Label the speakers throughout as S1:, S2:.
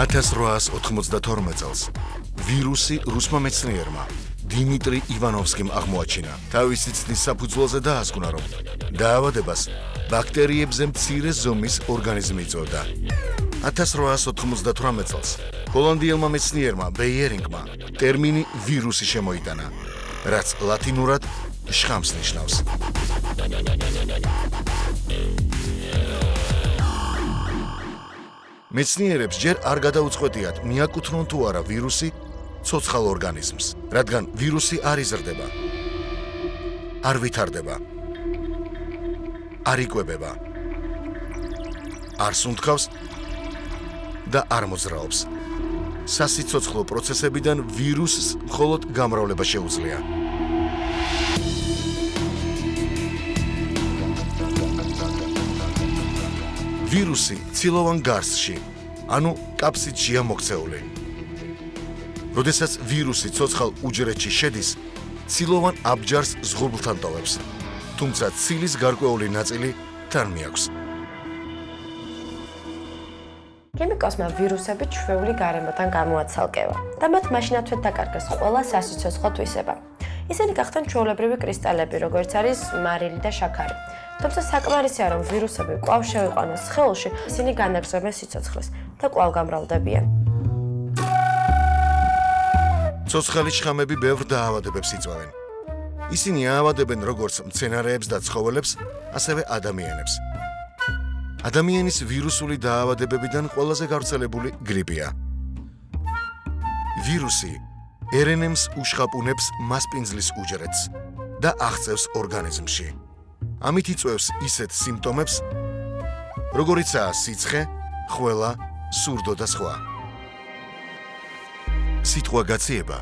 S1: 1892 წელს ვირუსი რუსმა მეცნიერმა დიმიტრი ივანოვსკიმ აღმოაჩინა. თავისი ცნის საფუძველზე დაასკვნა, რომ დაავადებას ბაქტერიებზე მცირე ზომის ორგანიზმი იწვევდა. 1898 წელს ჰოლანდიელმა მეცნიერმა ბეიერინგმა ტერმინი ვირუსი შემოიტანა, რაც ლათინურად შხამს ნიშნავს. მეცნიერებს ჯერ არ გადაუწყვეტიათ მიაკუთვნონ თუ არა ვირუსი ცოცხალ ორგანიზმს, რადგან ვირუსი არ იზრდება, არ ვითარდება, არ იკვებება, არ სუნთქავს და არ მოძრაობს. სასიცოცხლო პროცესებიდან ვირუსს მხოლოდ გამრავლება შეუძლია. ვირუსი ცილოვან გარსში, ანუ კაფსიდშია მოქცეული. როდესაც ვირუსი ცოცხალ უჯრედში შედის, ცილოვან აბჯარს ზღურბლთან ტოვებს, თუმცა ცილის გარკვეული ნაწილი თან მიაქვს.
S2: ქიმიკოსმა ვირუსები ჩვეული გარემოდან გამოაცალკევა და მათ მაშინათვე დაკარგეს ყველა სასიცოცხლო თვისება. ისინი გახდნენ ჩვეულებრივი კრისტალები, როგორც არის მარილი და შაქარი. თუმცა საკმარისია, რომ ვირუსები კვლავ შევიყვანოს სხეულში, ისინი განაგრძობენ სიცოცხლეს და კვლავ გამრავლდებიან.
S1: ცოცხალი შხამები ბევრ დაავადებებს იწვევენ. ისინი აავადებენ როგორც მცენარეებს და ცხოველებს, ასევე ადამიანებს. ადამიანის ვირუსული დაავადებებიდან ყველაზე გავრცელებული გრიპია. ვირუსი RNA-ს უშხაპუნებს მასპინძლის უჯრედს და აღწევს ორგანიზმში. ამით იწვევს ისეთ სიმპტომებს, როგორიცაა სიცხე, ხველა, სურდო და სხვა. სიტყვა გაციება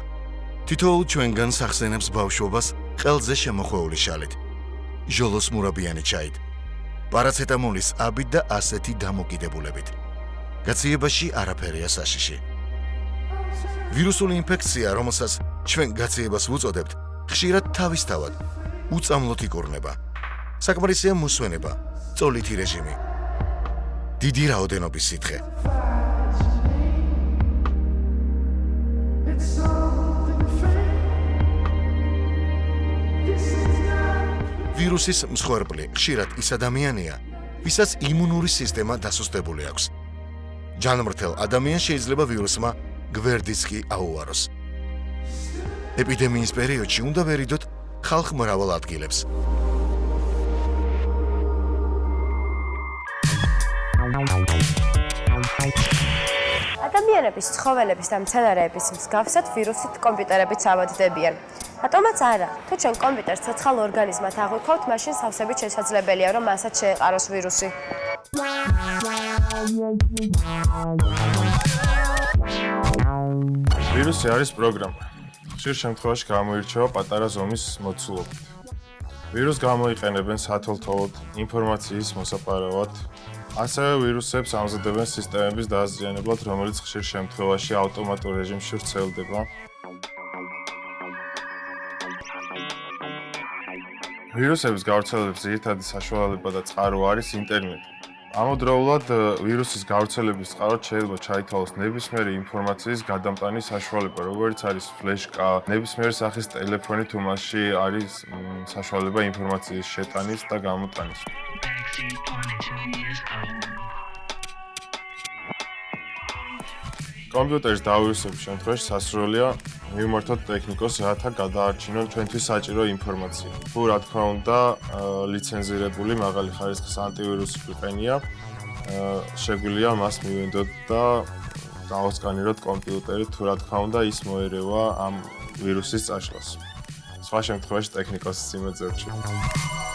S1: თითოეულ ჩვენგანს ახსენებს ბავშვობას ყელზე შემოხვეული შალით, ჟოლოს მურაბიანი ჩაით, პარაცეტამოლის აბით და ასეთი დამოკიდებულებით. გაციებაში არაფერია საშიში. ვირუსული ინფექცია, რომელსაც ჩვენ გაციებას ვუწოდებთ, ხშირად თავისთავად უწამლოდ იკურნება. საკმარისია მოსვენება, წოლითი რეჟიმი, დიდი რაოდენობის სითხე. ვირუსის მსხვერპლი ხშირად ის ადამიანია, ვისაც იმუნური სისტემა დასუსტებული აქვს. ჯანმრთელ ადამიანს შეიძლება ვირუსმა გვერდიც კი აუაროს. ეპიდემიის პერიოდში უნდა ვერიდოთ ხალხ მრავალ ადგილებს.
S2: ადამიანების, ცხოველების და მცენარეების მსგავსად ვირუსით კომპიუტერებიც ავადდებიან. რატომაც არა, თუ ჩვენ კომპიუტერს ცოცხალ ორგანიზმად აღვიქვავთ, მაშინ სავსებით შესაძლებელია, რომ მასაც შეეყაროს ვირუსი.
S3: ვირუსი არის პროგრამა. ხშირ შემთხვევაში გამოირჩევა პატარა ზომის მოცულობით. ვირუსს გამოიყენებენ სათვალთვალოდ, ინფორმაციის მოსაპარევად. ასევე ვირუსებს ამზადებენ სისტემების დააზიანებლად, რომელიც ხშირ შემთხვევაში ავტომატურ რეჟიმში ვრცელდება. ვირუსების გავრცელების ძირითადი საშუალება და წყარო არის ინტერნეტი. ამავდროულად, ვირუსის გავრცელების წყაროდ შეიძლება ჩაითვალოს ნებისმიერი ინფორმაციის გადამტანის საშუალება, როგორც არის ფლეშკა, ნებისმიერი სახის ტელეფონი, თუ მასში არის საშუალება ინფორმაციის შეტანის და გამოტანის. კომპიუტერის დავირუსების შემთხვევაში სასურველია მივმართოთ ტექნიკოს, რათა გადაარჩინონ ჩვენთვის საჭირო ინფორმაცია. თუ რა თქმა უნდა, ლიცენზირებული მაღალი ხარისხის ანტივირუსი გვიყენია, შეგვიძლია მას მივენდოთ და გავასკანიროთ კომპიუტერი, თუ რა თქმა უნდა, ის მოერევა ამ ვირუსის წაშლას. სხვა შემთხვევაში ტექნიკოსის იმედზე ვრჩით.